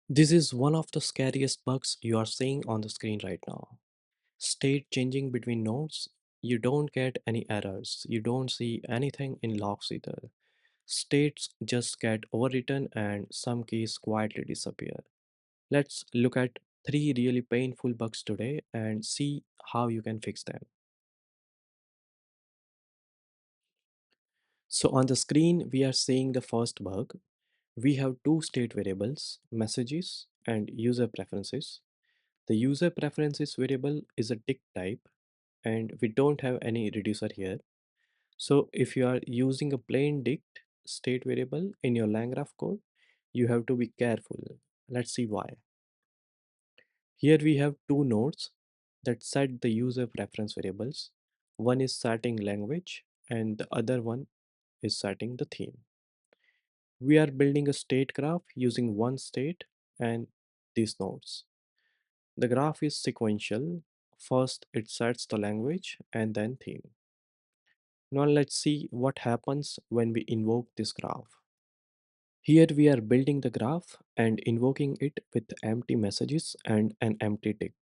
This is one of the scariest bugs you are seeing on the screen right now. State changing between nodes, you don't get any errors, you don't see anything in logs either. States just get overwritten and some keys quietly disappear. Let's look at three really painful bugs today and see how you can fix them. So on the screen, we are seeing the first bug. We have two state variables, messages and user preferences. The user preferences variable is a Dict type and we don't have any reducer here. So if you are using a plain Dict state variable in your LangGraph code, you have to be careful. Let's see why. Here we have two nodes that set the user preference variables. One is setting language and the other one is setting the theme. We are building a state graph using one state and these nodes. The graph is sequential. First, it sets the language and then theme. Now, let's see what happens when we invoke this graph. Here, we are building the graph and invoking it with empty messages and an empty tick.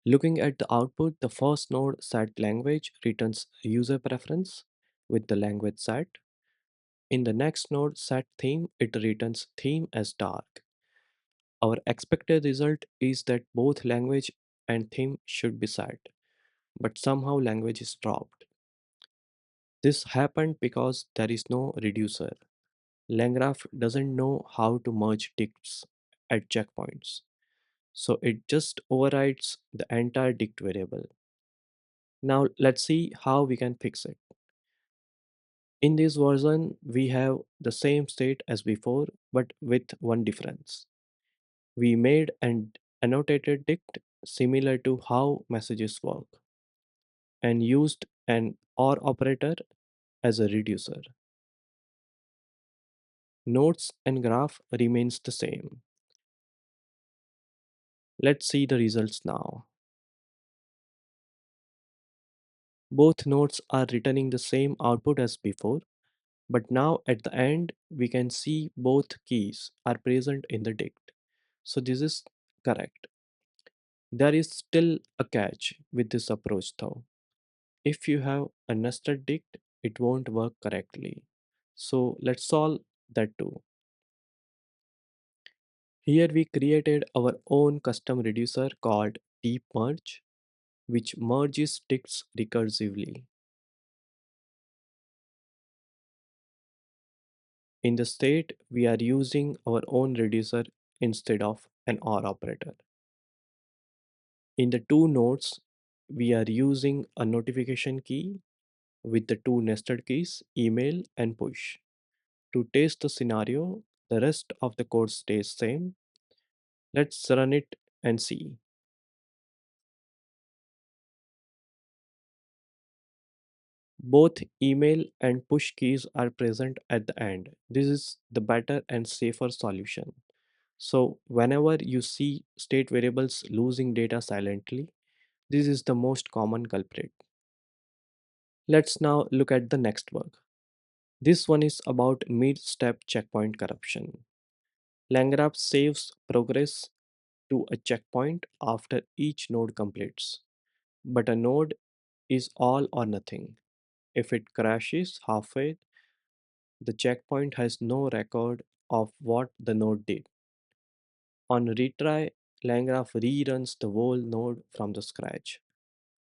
Looking at the output, the first node set language returns user preference with the language set. In the next node set theme, it returns theme as dark. Our expected result is that both language and theme should be set, but somehow language is dropped. This happened because there is no reducer. LangGraph doesn't know how to merge dicts at checkpoints, so it just overrides the entire dict variable. Now let's see how we can fix it. In this version, we have the same state as before, but with one difference. We made an annotated dict similar to how messages work and used an OR operator as a reducer. Nodes and graph remains the same. Let's see the results now. Both nodes are returning the same output as before, but now at the end we can see both keys are present in the dict. So this is correct. There is still a catch with this approach though. If you have a nested dict, it won't work correctly. So let's solve that too. Here we created our own custom reducer called deep merge, which merges dicts recursively. In the state, we are using our own reducer instead of an OR operator. In the two nodes, we are using a notification key with the two nested keys, email and push. To test the scenario, the rest of the code stays same. Let's run it and see. Both email and push keys are present at the end. This is the better and safer solution. So whenever you see state variables losing data silently, this is the most common culprit. Let's now look at the next bug. This one is about mid-step checkpoint corruption. LangGraph saves progress to a checkpoint after each node completes, but a node is all or nothing. If it crashes halfway, the checkpoint has no record of what the node did. On retry, LangGraph reruns the whole node from the scratch.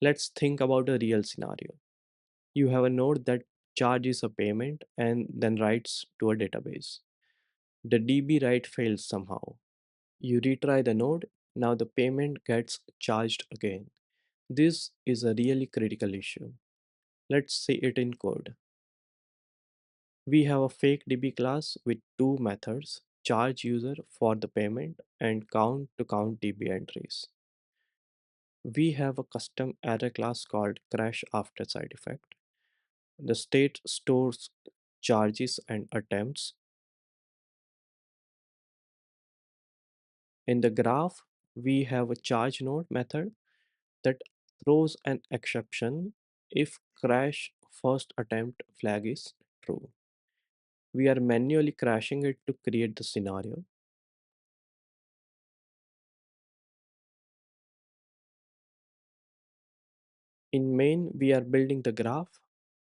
Let's think about a real scenario. You have a node that charges a payment and then writes to a database. The DB write fails somehow. You retry the node, now the payment gets charged again. This is a really critical issue. Let's see it in code. We have a fake DB class with two methods, charge user for the payment and count to count DB entries. We have a custom error class called crash after side effect. The state stores charges and attempts. In the graph, we have a charge node method that throws an exception if crash first attempt flag is true. We are manually crashing it to create the scenario. In main, we are building the graph,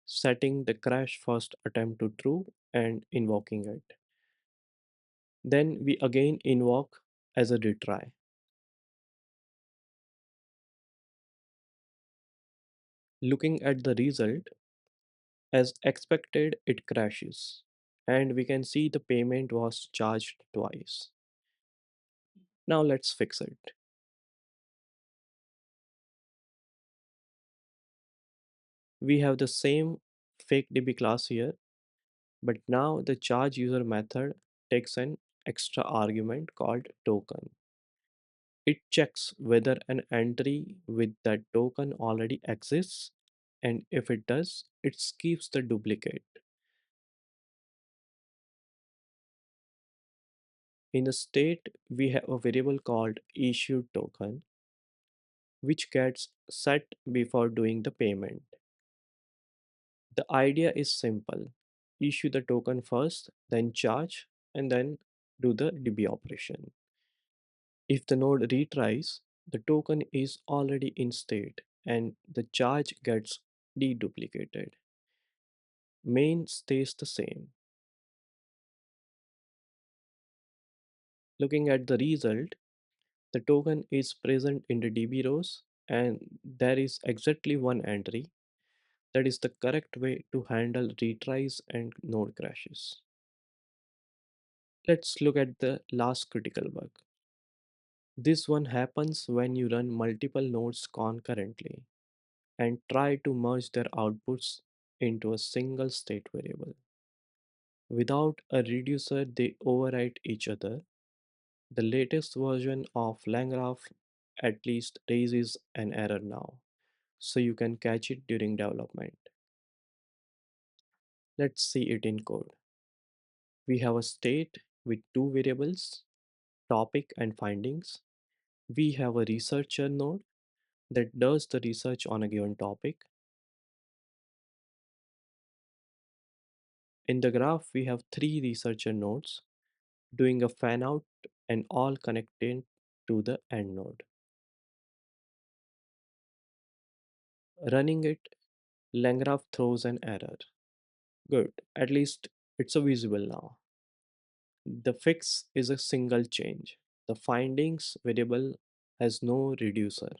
setting the crash first attempt to true and invoking it. Then we again invoke as a retry. Looking at the result, as expected, it crashes. And we can see the payment was charged twice. Now let's fix it. We have the same fake DB class here, but now the charge user method takes an extra argument called token. It checks whether an entry with that token already exists, and if it does, it skips the duplicate. In the state, we have a variable called issued token, which gets set before doing the payment. The idea is simple: issue the token first, then charge, and then do the DB operation. If the node retries, the token is already in state and the charge gets deduplicated. Main stays the same. Looking at the result, the token is present in the DB rows and there is exactly one entry. That is the correct way to handle retries and node crashes. Let's look at the last critical bug. This one happens when you run multiple nodes concurrently and try to merge their outputs into a single state variable. Without a reducer, they overwrite each other. The latest version of LangGraph at least raises an error now, so you can catch it during development. Let's see it in code. We have a state with two variables, topic and findings. We have a researcher node that does the research on a given topic. In the graph, we have three researcher nodes doing a fan out and all connected to the end node. Running it, LangGraph throws an error. Good, at least it's a visible now. The fix is a single change. The findings variable has no reducer.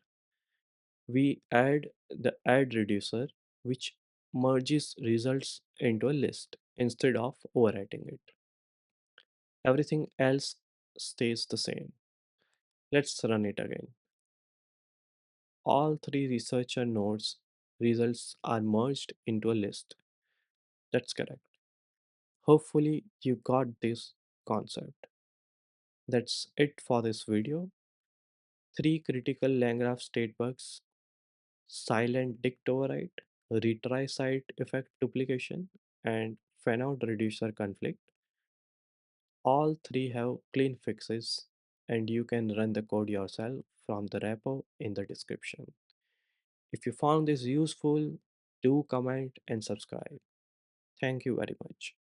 We add the add reducer, which merges results into a list instead of overwriting it. Everything else stays the same. Let's run it again. All three researcher nodes results are merged into a list. That's correct. Hopefully you got this concept. That's it for this video. Three critical LangGraph state bugs: silent Dict override, retry side effect duplication, and fanout reducer conflict. All three have clean fixes, and you can run the code yourself from the repo in the description. If you found this useful, do comment and subscribe. Thank you very much.